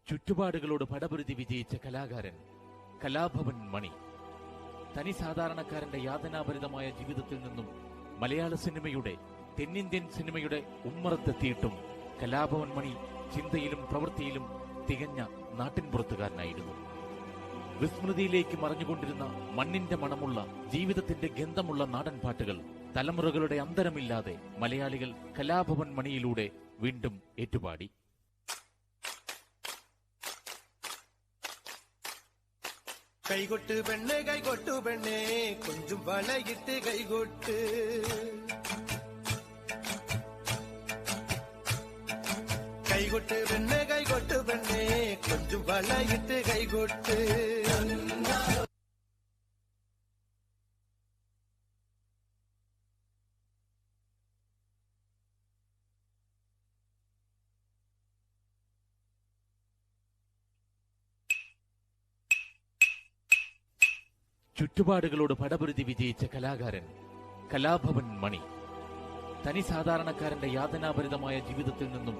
ചുറ്റുപാടുകളോട് പടപൊരുതി വിജയിച്ച കലാകാരൻ കലാഭവൻ മണി തനി സാധാരണക്കാരന്റെ യാതനാഭരിതമായ ജീവിതത്തിൽ നിന്നും മലയാള സിനിമയുടെ, തെന്നിന്ത്യൻ സിനിമയുടെ ഉമ്മറത്തെത്തിയിട്ടും കലാഭവൻ മണി ചിന്തയിലും പ്രവൃത്തിയിലും തികഞ്ഞ നാട്ടിൻപുറത്തുകാരനായിരുന്നു. വിസ്മൃതിയിലേക്ക് മറഞ്ഞുകൊണ്ടിരുന്ന മണ്ണിന്റെ മണമുള്ള, ജീവിതത്തിന്റെ ഗന്ധമുള്ള നാടൻ പാട്ടുകൾ തലമുറകളുടെ അന്തരമില്ലാതെ മലയാളികൾ കലാഭവൻ മണിയിലൂടെ വീണ്ടും ഏറ്റുപാടി. കൈകൊട്ട് പെണ്ണെ കൈകൊട്ടു പെണ്ണെ കൊഞ്ചും വളയിട്ട് കൈകൊട്ട്, കൈകൊട്ട് പെണ്ണെ കൈകൊട്ടു പെണ്ണെ കൊഞ്ചും വളയിട്ട് കൈകൊട്ട്. ചുറ്റുപാടുകളോട് പടപൊരുതി വിജയിച്ച കലാകാരൻ കലാഭവൻ മണി തനി സാധാരണക്കാരന്റെ യാതനാഭരിതമായ ജീവിതത്തിൽ നിന്നും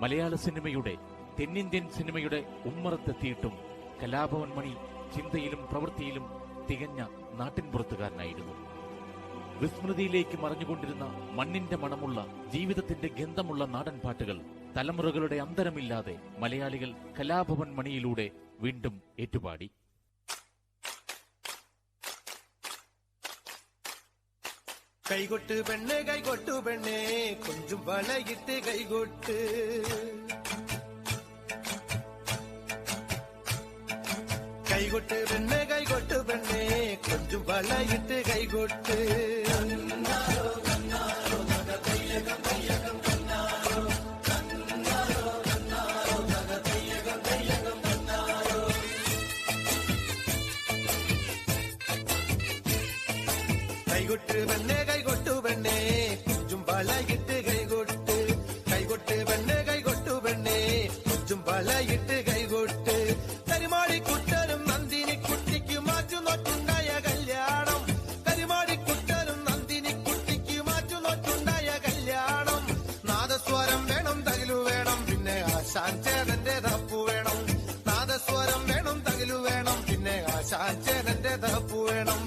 മലയാള സിനിമയുടെ, തെന്നിന്ത്യൻ സിനിമയുടെ ഉമ്മറത്തെത്തിയിട്ടും കലാഭവൻ മണി ചിന്തയിലും പ്രവൃത്തിയിലും തികഞ്ഞ നാട്ടിൻപുറത്തുകാരനായിരുന്നു. വിസ്മൃതിയിലേക്ക് മറഞ്ഞുകൊണ്ടിരുന്ന മണ്ണിന്റെ മണമുള്ള, ജീവിതത്തിന്റെ ഗന്ധമുള്ള നാടൻ പാട്ടുകൾ തലമുറകളുടെ അന്തരമില്ലാതെ മലയാളികൾ കലാഭവൻ മണിയിലൂടെ വീണ്ടും ഏറ്റുപാടി. കൈകൊട്ട് പെണ്ണെ കൈകൊട്ടു പെണ്ണെ കൊഞ്ചും വളയിട്ട് കൈകൊട്ട്, കൈകൊട്ട് പെണ്ണെ കൈകൊട്ടു പെണ്ണെ കൊഞ്ചും വളയിട്ട് കൈകൊട്ട്. കൈകൊട്ട് പെണ്ണെ കൈകൊട്ടു പെണ്ണെ കൊഞ്ചും വളയിട്ട് കൈകൊട്ട്, കൈകൊട്ട് പെണ്ണെ കൈകൊട്ടു പെണ്ണെ കൊഞ്ചും വളയിട്ട് കൈകൊട്ട്. കരിമാടിക്കുട്ടനും നന്ദിനി കുട്ടിക്ക് മാറ്റുനോട്ടുണ്ടായ കല്യാണം, കരിമാടിക്കുട്ടനും നന്ദിനി കുട്ടിക്ക് മാറ്റുനോട്ടുണ്ടായ കല്യാണം. നാദസ്വരം വേണം തകിലു വേണം പിന്നെ ആശാൻ ചേതന്റെ തപ്പു വേണം, നാദസ്വരം വേണം തകിലു വേണം പിന്നെ ആശാൻ ചേതന്റെ തപ്പു വേണം.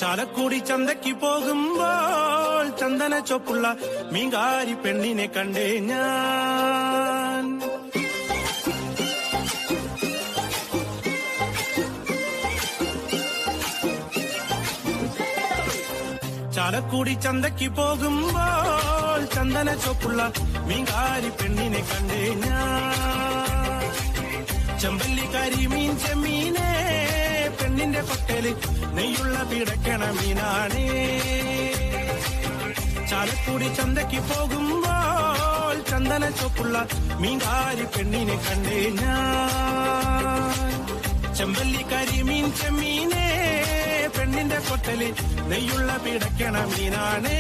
ചാലക്കുടി ചന്തയ്ക്ക് പോകുമ്പോൾ ചന്ദന ചൊപ്പുള്ള മീങ്കാരി പെണ്ണിനെ കണ്ടേ ഞാൻ. ചാല ചാലക്കുടി ചന്തയ്ക്ക് പോകുമ്പോൾ ചന്ദന ചോപ്പുള്ള മീൻകാരി പെണ്ണിനെ കണ്ടേ ഞാൻ. ചെമ്പല്ലി കരിമീൻ ചെമ്മീനെ പെണ്ണിന്റെ കൊട്ടല് നെയ്യുള്ള പിടക്കണ മീനാണേ. ചാലക്കുടി ചന്തയ്ക്ക് പോകുമ്പോൾ ചന്ദന ചോപ്പുള്ള മീൻകാരി പെണ്ണിനെ കണ്ടേ ഞാൻ. ചെമ്പല്ലി കരിമീൻ ചെമ്മീനെ പെണ്ണിന്റെ കൊട്ടല് നെയ്യുള്ള പിടക്കണ മീനാണേ.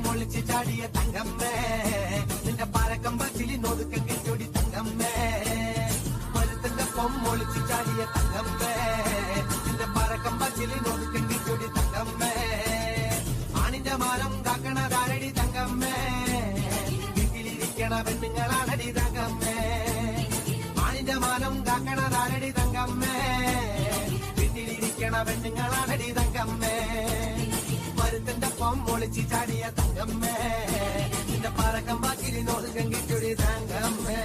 മൊളിച്ച് ചാടിയ തങ്കമ്മേ നിന്റെ പരക്കം പച്ചിലി നൊതുക്കം കെച്ചൊടി തങ്കമ്മേ. മരുത്തിന്റെ പൊമ്മൊളിച്ച് ചാടിയ തങ്കമ്മേ നിന്റെ പരക്കം പച്ചിലി നൊതുക്കം കെച്ചൊടി തങ്കമ്മേ. ആണിന്റെ മാനം കാക്കണതാരടി തങ്കമ്മേ വീട്ടിലിരിക്കണ പെണ്ണുങ്ങളാണടി തങ്കമ്മേ. ആണിന്റെ മാനം കാക്കണതാരടി തങ്കമ്മേ വീട്ടിലിരിക്കണ പെണ്ണുങ്ങളാണടി തങ്കമ്മേ. മരുത്തിന്റെ പൊമ്മൊളിച്ച് ചാടിയ തങ്കമ്മേ നിന്റെ പരക്കം ബാക്കിലി നോതുകം കിട്ടൊടി തങ്കമ്മേ.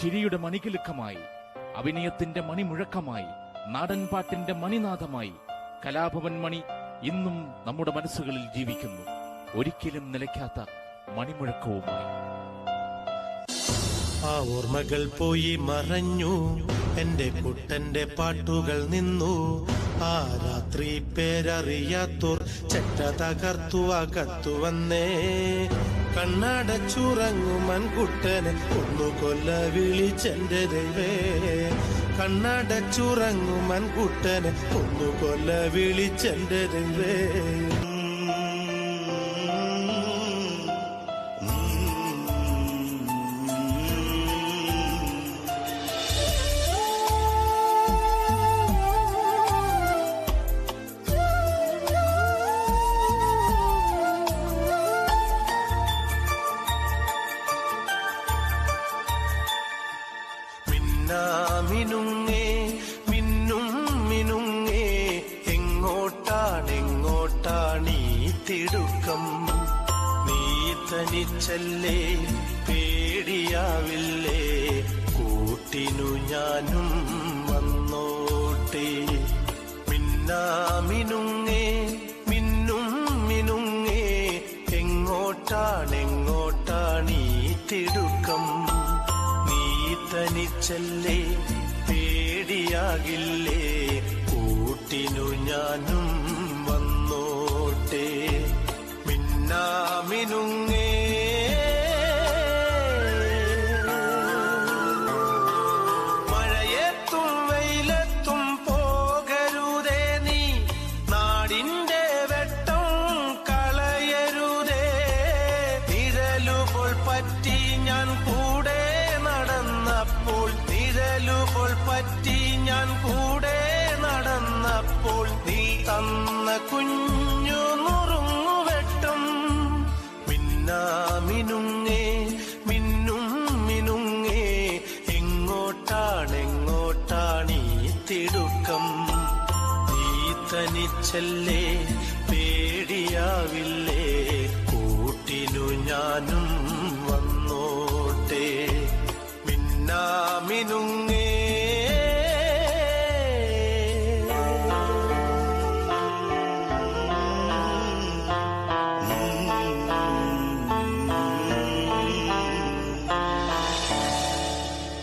ചിരിയുടെ മണികിലുക്കമായി, അഭിനയത്തിന്റെ മണിമുഴക്കമായി, നാടൻ പാട്ടിന്റെ മണിനാഥമായി കലാഭവൻ മണി ഇന്നും നമ്മുടെ മനസ്സുകളിൽ ജീവിക്കുന്നു, ഒരിക്കലും നിലയ്ക്കാത്ത മണിമുഴക്കവുമായി. ആ ഓർമ്മകൾ പോയി മറഞ്ഞു, എന്റെ കുട്ടന്റെ പാട്ടുകൾ നിന്നു. ആ രാത്രി പേരറിയാത്തോർ ചെറ്റ തകർത്തു അകത്തു വന്നേ. കണ്ണടച്ചുറങ്ങും മൺകുട്ടനെ ഒന്നു കൊല്ല വിളിച്ചെന്റെ ദൈവേ. കണ്ണടച്ചുറങ്ങും മൺകുട്ടനെ ഒന്നു കൊല്ല വിളിച്ചെന്റെ ദൈവേ. മിനുങ്ങേ മിന്നും മിനുങ്ങേ എങ്ങോട്ടാണെങ്ങോട്ടാണീ തിടുക്കം. നീ തനിച്ചല്ലേ പേടിയാവില്ലേ, കൂട്ടിനു ഞാനും വന്നോട്ടെ. മിന്നാമിനുങ്ങേ മിന്നും മിനുങ്ങേ എങ്ങോട്ടാണെങ്ങോട്ടാണീ തിടുക്കം. തനിച്ചല്ലേ പേടിയാകില്ലേ, കൂട്ടിനു ഞാനും വന്നോട്ടെ. മിന്നാമിനുങ്ങേ മഴയത്തും വെയിലത്തും പോകരുതേ നീ, നാടിന്റെ വെട്ടം കളയരുതേ. നിഴലുപോൾ പറ്റി ഞാൻ കൂടെ നടന്നപ്പോൾ, നിഴലുപോൾ പറ്റി ഞാൻ കൂടെ നടന്നപ്പോൾ, നീ തന്ന കുഞ്ഞു നുറുങ്ങുവെട്ടും. മിന്നാമിനുങ്ങേ മിന്നും മിനുങ്ങേ എങ്ങോട്ടാണെങ്ങോട്ടാണീ തിടുക്കം. നീ തനിച്ചല്ലേ പേടിയാവില്ലേ, ഞാനും വന്നോട്ടെ മിന്നാമിനുങ്ങ